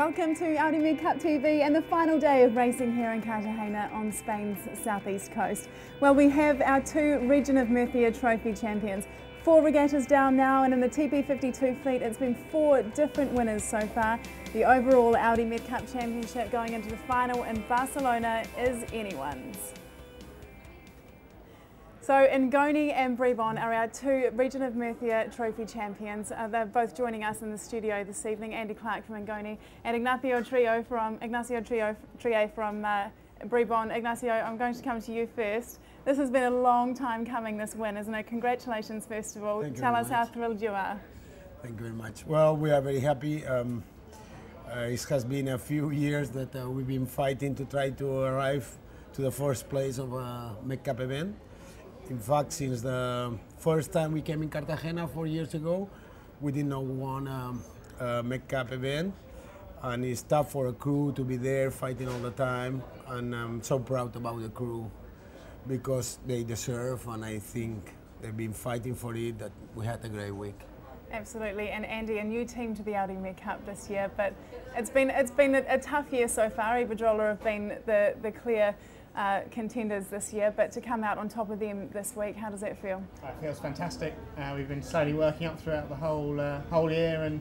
Welcome to Audi MedCup TV and the final day of racing here in Cartagena on Spain's southeast coast. Well, we have our two Region of Murcia Trophy champions. 4 regattas down now, and in the TP52 fleet it's been 4 different winners so far. The overall Audi MedCup Championship going into the final in Barcelona is anyone's. So Ngoni and Bribon are our two Region of Murcia Trophy champions. They're both joining us in the studio this evening. Andy Clark from Ngoni and Ignacio Trio from Bribon. Ignacio, I'm going to come to you first. This has been a long time coming, this win, isn't it? Congratulations, first of all. Tell us how thrilled you are. Thank you very much. Well, we are very happy. It has been a few years that we've been fighting to try to arrive to the first place of a MedCup event. In fact, since the first time we came in Cartagena 4 years ago, we did not won a MedCup event. And it's tough for a crew to be there fighting all the time. And I'm so proud about the crew because they deserve, and I think they've been fighting for it, that we had a great week. Absolutely, and Andy, a new team to the Audi MedCup this year, but it's been a tough year so far. Iberdrola have been the clear contenders this year, but to come out on top of them this week, how does that feel? It feels fantastic. We've been slowly working up throughout the whole year, and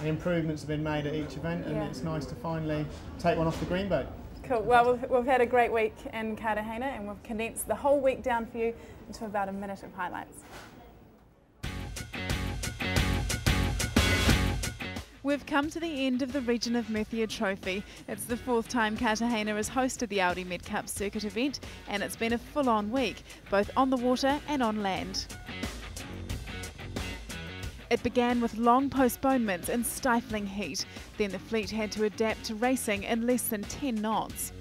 improvements have been made at each event, and it's nice to finally take one off the green boat. Cool. Well, we've had a great week in Cartagena, and we've condensed the whole week down for you into about a minute of highlights. We've come to the end of the Region of Murcia Trophy. It's the 4th time Cartagena has hosted the Audi MedCup circuit event, and it's been a full-on week, both on the water and on land. It began with long postponements and stifling heat. Then the fleet had to adapt to racing in less than 10 knots.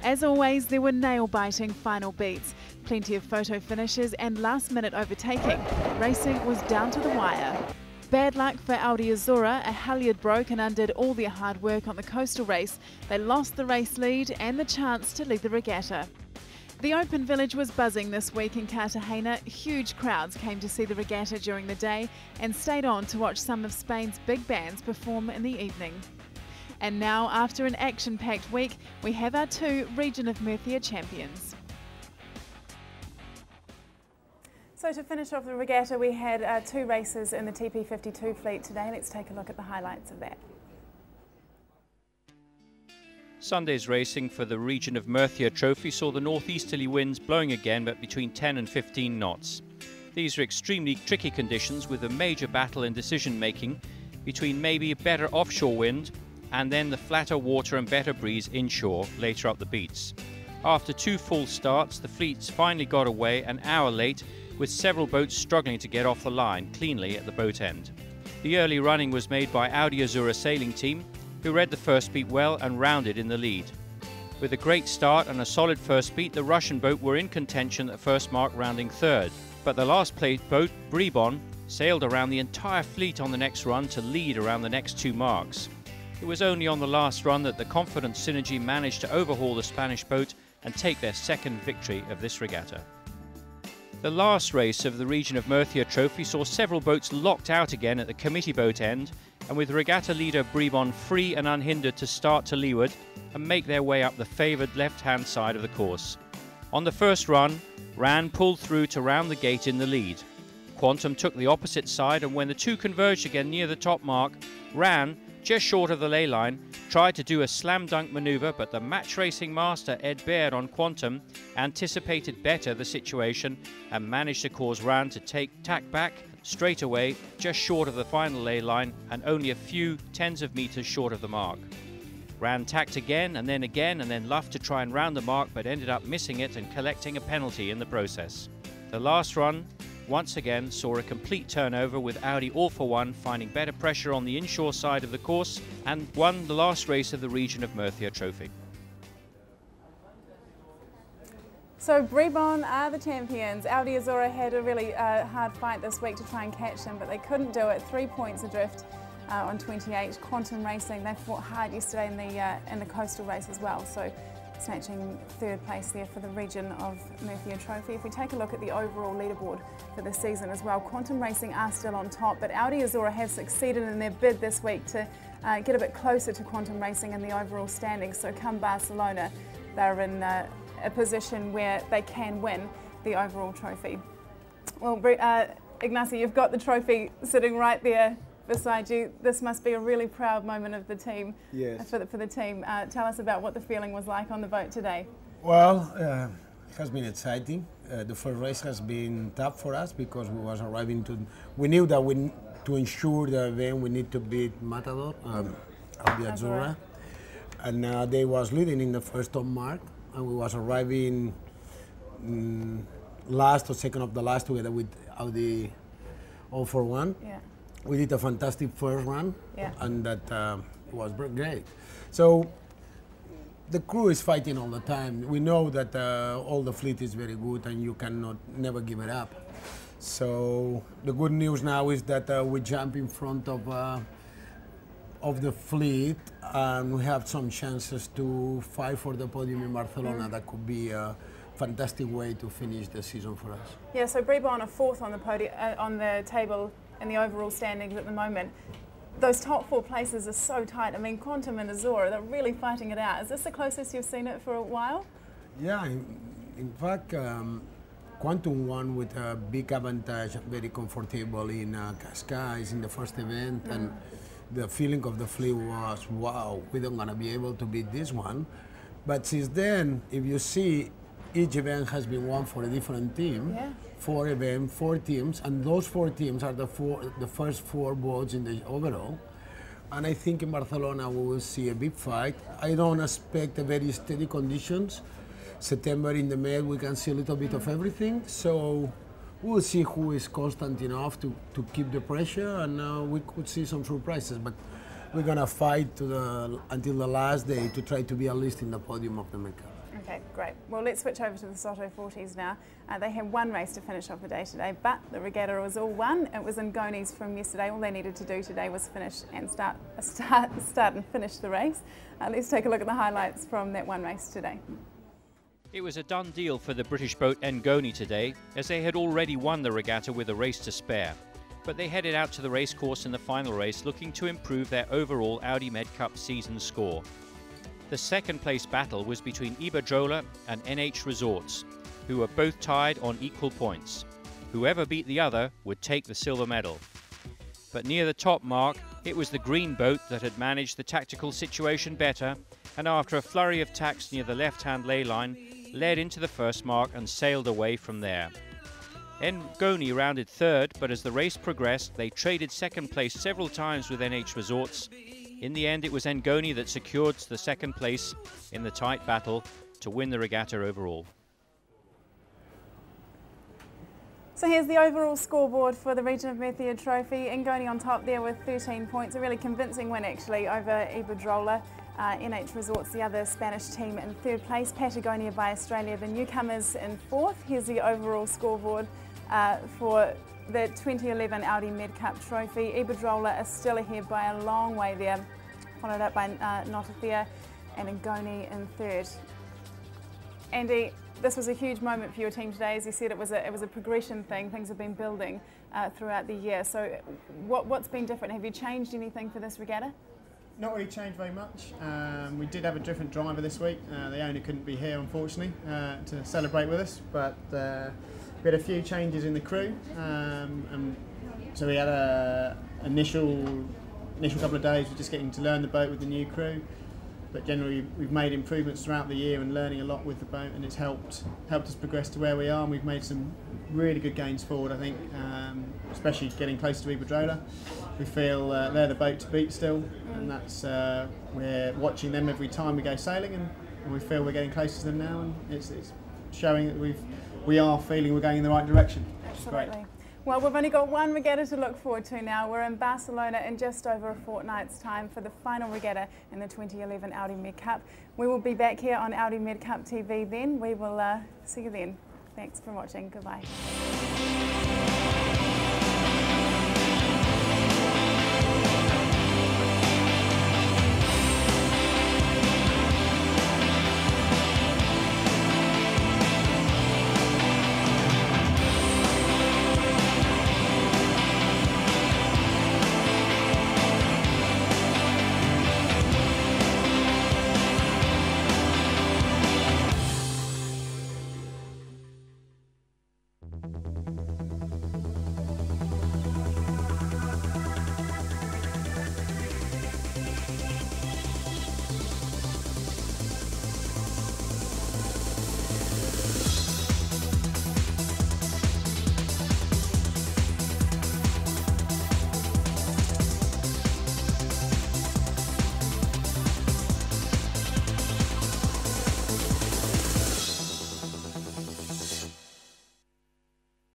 As always, there were nail-biting final beats, plenty of photo finishes and last-minute overtaking. Racing was down to the wire. Bad luck for Audi Azura. A halyard broke and undid all their hard work on the coastal race. They lost the race lead and the chance to lead the regatta. The Open Village was buzzing this week in Cartagena. Huge crowds came to see the regatta during the day and stayed on to watch some of Spain's big bands perform in the evening. And now, after an action-packed week, we have our two Region of Murcia champions. So to finish off the regatta, we had 2 races in the TP52 fleet today. Let's take a look at the highlights of that. Sunday's racing for the Region of Murcia Trophy saw the northeasterly winds blowing again, but between 10 and 15 knots. These are extremely tricky conditions, with a major battle in decision-making between maybe a better offshore wind and then the flatter water and better breeze inshore later up the beats. After 2 full starts, the fleets finally got away an hour late, with several boats struggling to get off the line cleanly at the boat end. The early running was made by Audi Azura sailing team, who read the first beat well and rounded in the lead. With a great start and a solid first beat, the Russian boat were in contention at first mark, rounding 3rd. But the last place boat, Bribon, sailed around the entire fleet on the next run to lead around the next 2 marks. It was only on the last run that the confident Synergy managed to overhaul the Spanish boat and take their 2nd victory of this regatta. The last race of the Region of Murcia Trophy saw several boats locked out again at the committee boat end, and with regatta leader Bribon free and unhindered to start to leeward and make their way up the favoured left-hand side of the course. On the first run, Ran pulled through to round the gate in the lead. Quantum took the opposite side, and when the two converged again near the top mark, Ran, just short of the ley line, tried to do a slam dunk manoeuvre, but the match racing master Ed Baird on Quantum anticipated better the situation and managed to cause Ran to tack back straight away, just short of the final ley line and only a few tens of meters short of the mark. Ran tacked again and then luffed to try and round the mark, but ended up missing it and collecting a penalty in the process. The last run once again saw a complete turnover, with Audi all for one finding better pressure on the inshore side of the course and won the last race of the Region of Murcia Trophy. So Bribon are the champions. Audi Azura had a really hard fight this week to try and catch them, but they couldn't do it. 3 points adrift on 28. Quantum Racing, they fought hard yesterday in the coastal race as well. So snatching third place there for the region of Murcia Trophy. If we take a look at the overall leaderboard for the season as well, Quantum Racing are still on top, but Audi Azura have succeeded in their bid this week to get a bit closer to Quantum Racing in the overall standings. So come Barcelona, they're in a position where they can win the overall trophy. Well, Ignacio, you've got the trophy sitting right there beside you. This must be a really proud moment of the team. Yes. For the team. Tell us about what the feeling was like on the boat today. Well, it has been exciting. The first race has been tough for us because we was arriving to. We knew that to ensure the event we need to beat Matador, Audi Azura, and they was leading in the first top mark, and we was arriving last or second of the last together with Audi 041. Yeah. We did a fantastic first run, yeah, and that was great. So the crew is fighting all the time. We know that all the fleet is very good, and you cannot never give it up. So the good news now is that we jump in front of the fleet, and we have some chances to fight for the podium in Barcelona. That could be a fantastic way to finish the season for us. Yeah. So Bribon are fourth on the podium, on the table in the overall standings at the moment. Those top four places are so tight. I mean, Quantum and Azura, they're really fighting it out. Is this the closest you've seen it for a while? Yeah, in fact, Quantum won with a big advantage, very comfortable in Cascais in the first event, and the feeling of the fleet was, wow, we're not gonna be able to beat this one. But since then, if you see, each event has been won for a different team. Yeah. 4 events, 4 teams, and those 4 teams are the first 4 boats in the overall. And I think in Barcelona we will see a big fight. I don't expect a very steady conditions. September in the Med we can see a little bit of everything. So we'll see who is constant enough to keep the pressure, and we could see some surprises. But we're gonna fight until the last day to try to be at least in the podium of the MedCup. Okay, great. Well, let's switch over to the Soto 40s now. They had one race to finish off the day today, but the regatta was all won. It was in Gonies from yesterday. All they needed to do today was finish and start and finish the race. Let's take a look at the highlights from that one race today. It was a done deal for the British boat Ngoni today, as they had already won the regatta with a race to spare. But they headed out to the racecourse in the final race looking to improve their overall Audi MedCup season score. The second place battle was between Iberdrola and NH Resorts, who were both tied on equal points. Whoever beat the other would take the silver medal. But near the top mark, it was the green boat that had managed the tactical situation better, and after a flurry of tacks near the left-hand ley line, led into the first mark and sailed away from there. Ngoni rounded third, but as the race progressed, they traded second place several times with NH Resorts. In the end, it was Ngoni that secured the second place in the tight battle to win the regatta overall. So here's the overall scoreboard for the Region of Murcia Trophy. Ngoni on top there with 13 points. A really convincing win actually over Iberdrola. NH Resorts, the other Spanish team, in third place. Patagonia by Australia, the newcomers, in fourth. Here's the overall scoreboard for the 2011 Audi MedCup Trophy. Iberdrola is still ahead by a long way there, followed up by Notathea and Ngoni in third. Andy, this was a huge moment for your team today. As you said, it was a progression thing. Things have been building throughout the year. So what's been different? Have you changed anything for this regatta? Not really changed very much. We did have a different driver this week. The owner couldn't be here, unfortunately, to celebrate with us, but we had a few changes in the crew, and so we had an initial couple of days of just getting to learn the boat with the new crew, but generally we've made improvements throughout the year and learning a lot with the boat, and it's helped us progress to where we are, and we've made some really good gains forward, I think, especially getting close to Iberdrola. We feel they're the boat to beat still, and that's we're watching them every time we go sailing, and we feel we're getting closer to them now, and it's showing that we are feeling we're going in the right direction. Absolutely. Well, we've only got one regatta to look forward to now. We're in Barcelona in just over a fortnight's time for the final regatta in the 2011 Audi MedCup. We will be back here on Audi MedCup TV then. We will see you then. Thanks for watching. Goodbye.